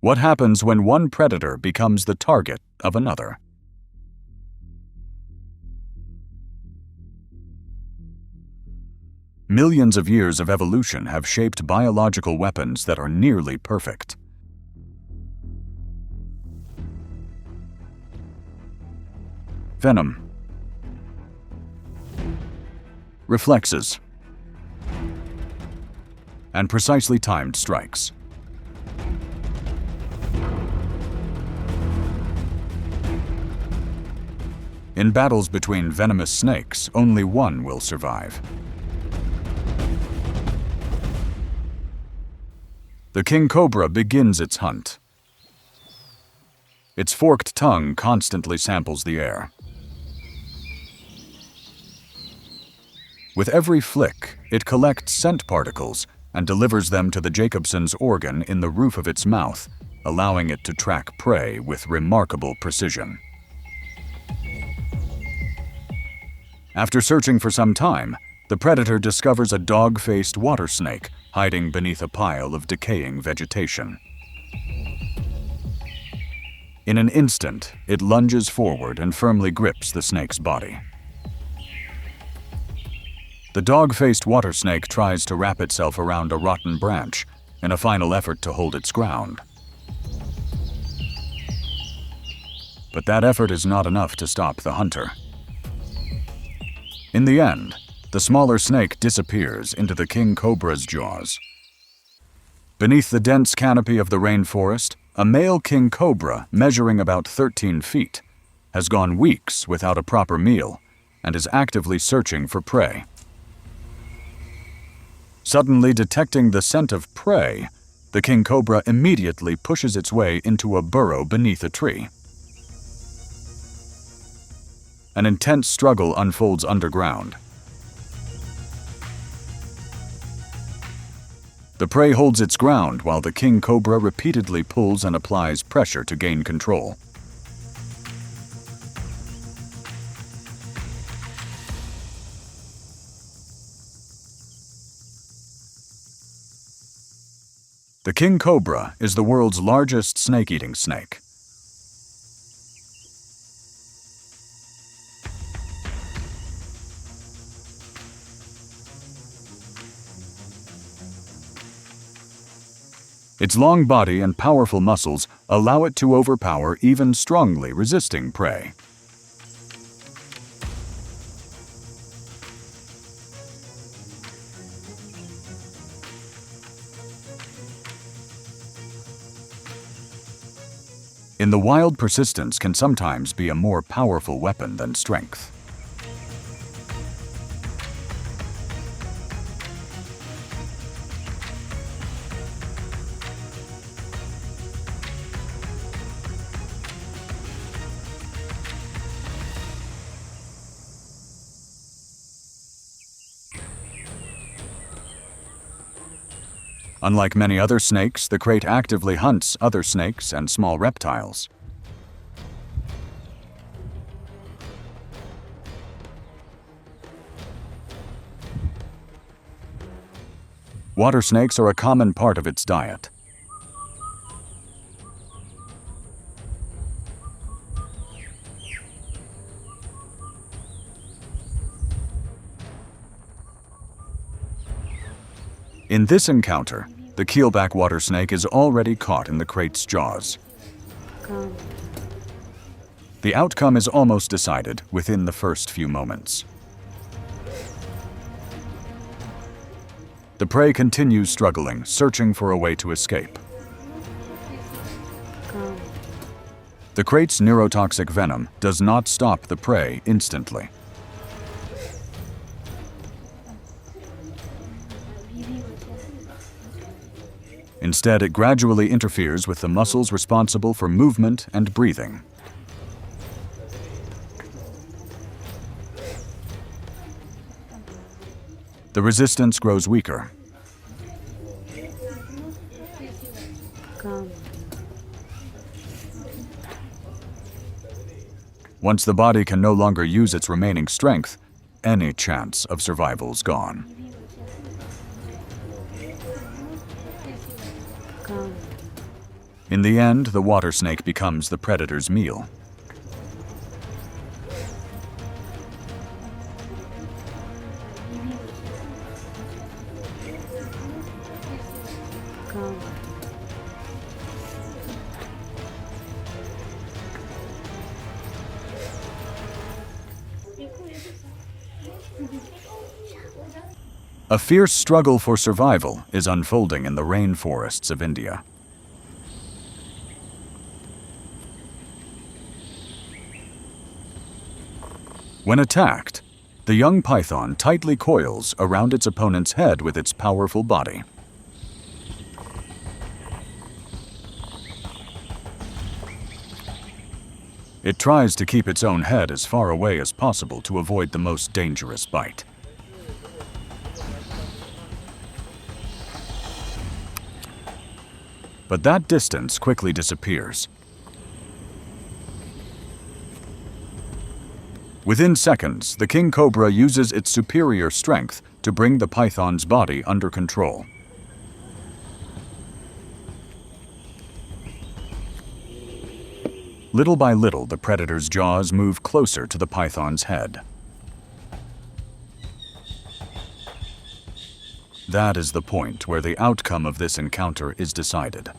What happens when one predator becomes the target of another? Millions of years of evolution have shaped biological weapons that are nearly perfect. Venom. Reflexes. And precisely timed strikes. In battles between venomous snakes, only one will survive. The King Cobra begins its hunt. Its forked tongue constantly samples the air. With every flick, it collects scent particles and delivers them to the Jacobson's organ in the roof of its mouth, allowing it to track prey with remarkable precision. After searching for some time, the predator discovers a dog-faced water snake hiding beneath a pile of decaying vegetation. In an instant, it lunges forward and firmly grips the snake's body. The dog-faced water snake tries to wrap itself around a rotten branch in a final effort to hold its ground. But that effort is not enough to stop the hunter. In the end, the smaller snake disappears into the King Cobra's jaws. Beneath the dense canopy of the rainforest, a male King Cobra, measuring about 13 feet, has gone weeks without a proper meal and is actively searching for prey. Suddenly detecting the scent of prey, the King Cobra immediately pushes its way into a burrow beneath a tree. An intense struggle unfolds underground. The prey holds its ground while the King Cobra repeatedly pulls and applies pressure to gain control. The King Cobra is the world's largest snake-eating snake. Its long body and powerful muscles allow it to overpower even strongly resisting prey. In the wild, persistence can sometimes be a more powerful weapon than strength. Unlike many other snakes, the krait actively hunts other snakes and small reptiles. Water snakes are a common part of its diet. In this encounter, the keelback water snake is already caught in the krait's jaws. The outcome is almost decided within the first few moments. The prey continues struggling, searching for a way to escape. The krait's neurotoxic venom does not stop the prey instantly. Instead, it gradually interferes with the muscles responsible for movement and breathing. The resistance grows weaker. Once the body can no longer use its remaining strength, any chance of survival's gone. In the end, the water snake becomes the predator's meal. A fierce struggle for survival is unfolding in the rainforests of India. When attacked, the young python tightly coils around its opponent's head with its powerful body. It tries to keep its own head as far away as possible to avoid the most dangerous bite. But that distance quickly disappears. Within seconds, the King Cobra uses its superior strength to bring the python's body under control. Little by little, the predator's jaws move closer to the python's head. That is the point where the outcome of this encounter is decided.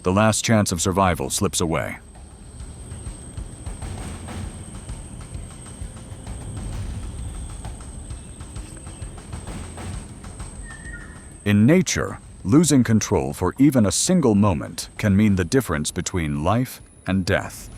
The last chance of survival slips away. In nature, losing control for even a single moment can mean the difference between life and death.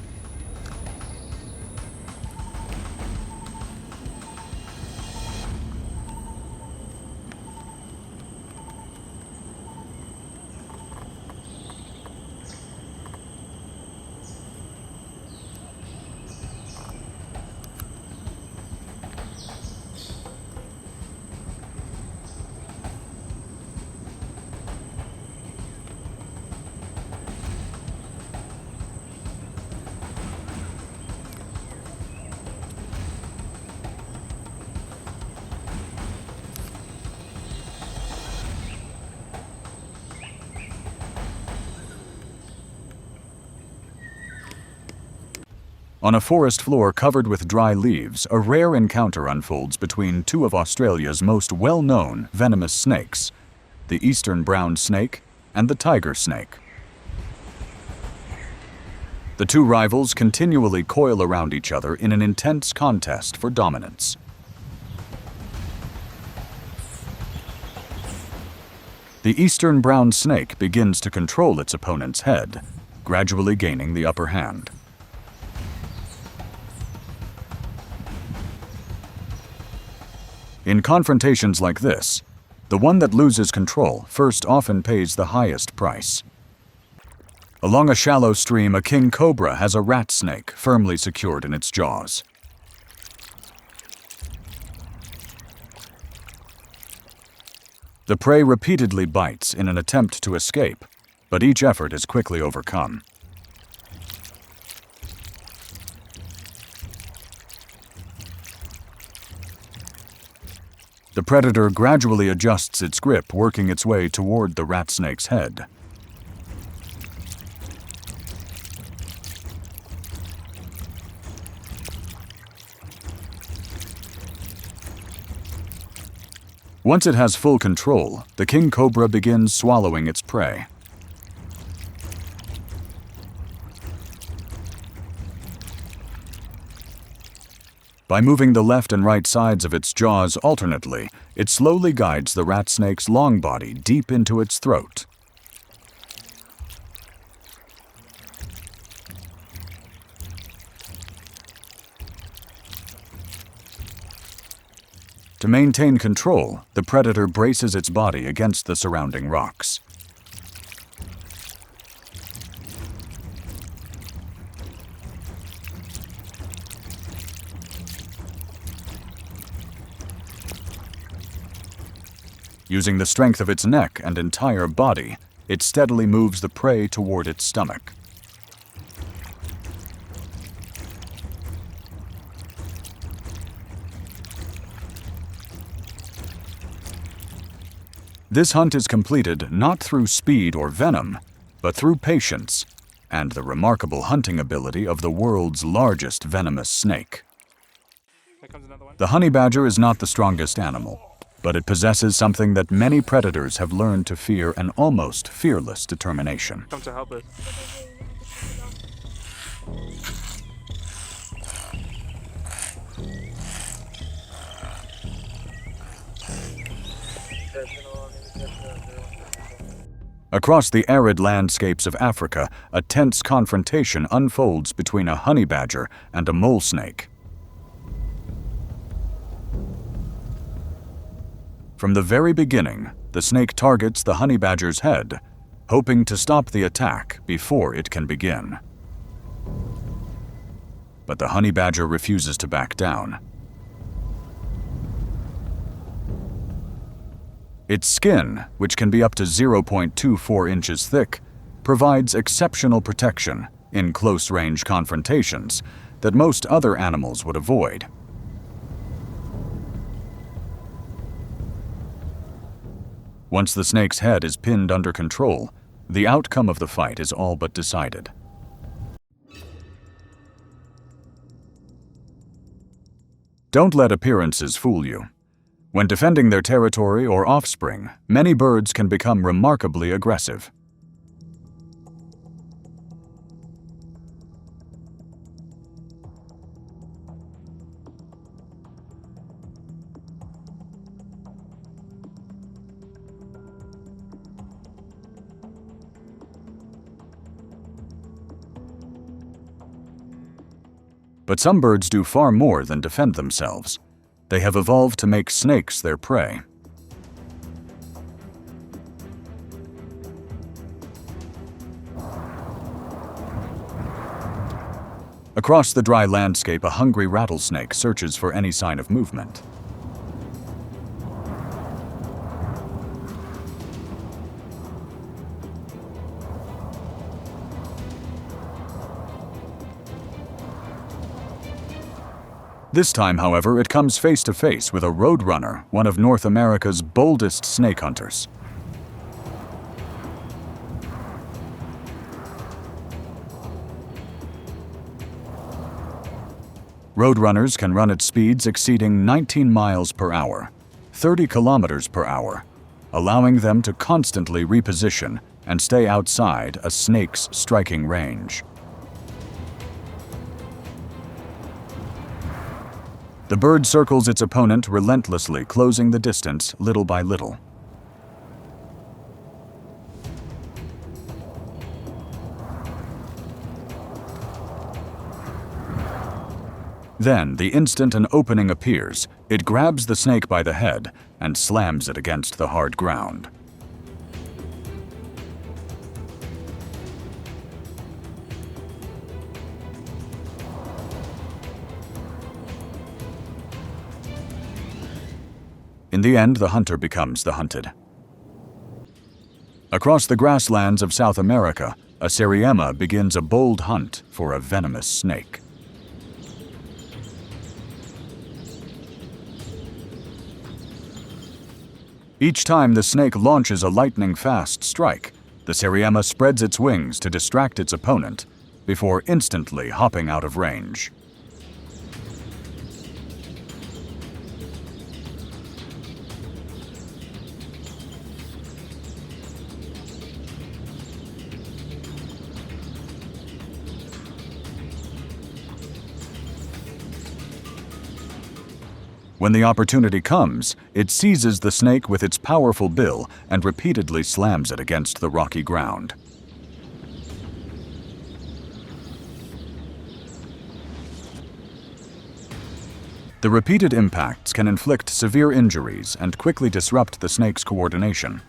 On a forest floor covered with dry leaves, a rare encounter unfolds between two of Australia's most well-known venomous snakes, the eastern brown snake and the tiger snake. The two rivals continually coil around each other in an intense contest for dominance. The eastern brown snake begins to control its opponent's head, gradually gaining the upper hand. In confrontations like this, the one that loses control first often pays the highest price. Along a shallow stream, a king cobra has a rat snake firmly secured in its jaws. The prey repeatedly bites in an attempt to escape, but each effort is quickly overcome. The predator gradually adjusts its grip, working its way toward the rat snake's head. Once it has full control, the king cobra begins swallowing its prey. By moving the left and right sides of its jaws alternately, it slowly guides the rat snake's long body deep into its throat. To maintain control, the predator braces its body against the surrounding rocks. Using the strength of its neck and entire body, it steadily moves the prey toward its stomach. This hunt is completed not through speed or venom, but through patience and the remarkable hunting ability of the world's largest venomous snake. Here comes another one. The honey badger is not the strongest animal, but it possesses something that many predators have learned to fear: an almost fearless determination. Come to help us. Across the arid landscapes of Africa, a tense confrontation unfolds between a honey badger and a mole snake. From the very beginning, the snake targets the honey badger's head, hoping to stop the attack before it can begin. But the honey badger refuses to back down. Its skin, which can be up to 0.24 inches thick, provides exceptional protection in close-range confrontations that most other animals would avoid. Once the snake's head is pinned under control, the outcome of the fight is all but decided. Don't let appearances fool you. When defending their territory or offspring, many birds can become remarkably aggressive. But some birds do far more than defend themselves. They have evolved to make snakes their prey. Across the dry landscape, a hungry rattlesnake searches for any sign of movement. This time, however, it comes face to face with a roadrunner, one of North America's boldest snake hunters. Roadrunners can run at speeds exceeding 19 miles per hour, 30 kilometers per hour, allowing them to constantly reposition and stay outside a snake's striking range. The bird circles its opponent relentlessly, closing the distance little by little. Then, the instant an opening appears, it grabs the snake by the head and slams it against the hard ground. In the end, the hunter becomes the hunted. Across the grasslands of South America, a Sariema begins a bold hunt for a venomous snake. Each time the snake launches a lightning-fast strike, the Sariema spreads its wings to distract its opponent before instantly hopping out of range. When the opportunity comes, it seizes the snake with its powerful bill and repeatedly slams it against the rocky ground. The repeated impacts can inflict severe injuries and quickly disrupt the snake's coordination.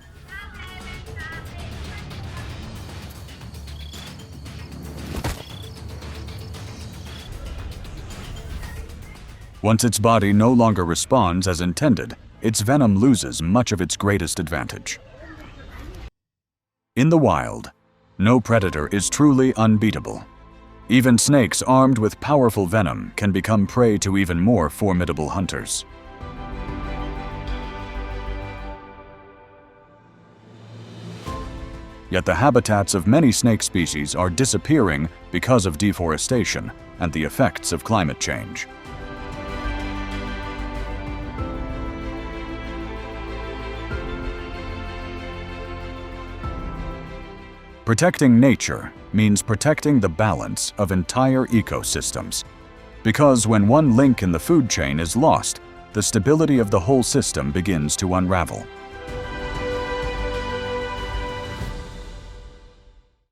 Once its body no longer responds as intended, its venom loses much of its greatest advantage. In the wild, no predator is truly unbeatable. Even snakes armed with powerful venom can become prey to even more formidable hunters. Yet the habitats of many snake species are disappearing because of deforestation and the effects of climate change. Protecting nature means protecting the balance of entire ecosystems. Because when one link in the food chain is lost, the stability of the whole system begins to unravel.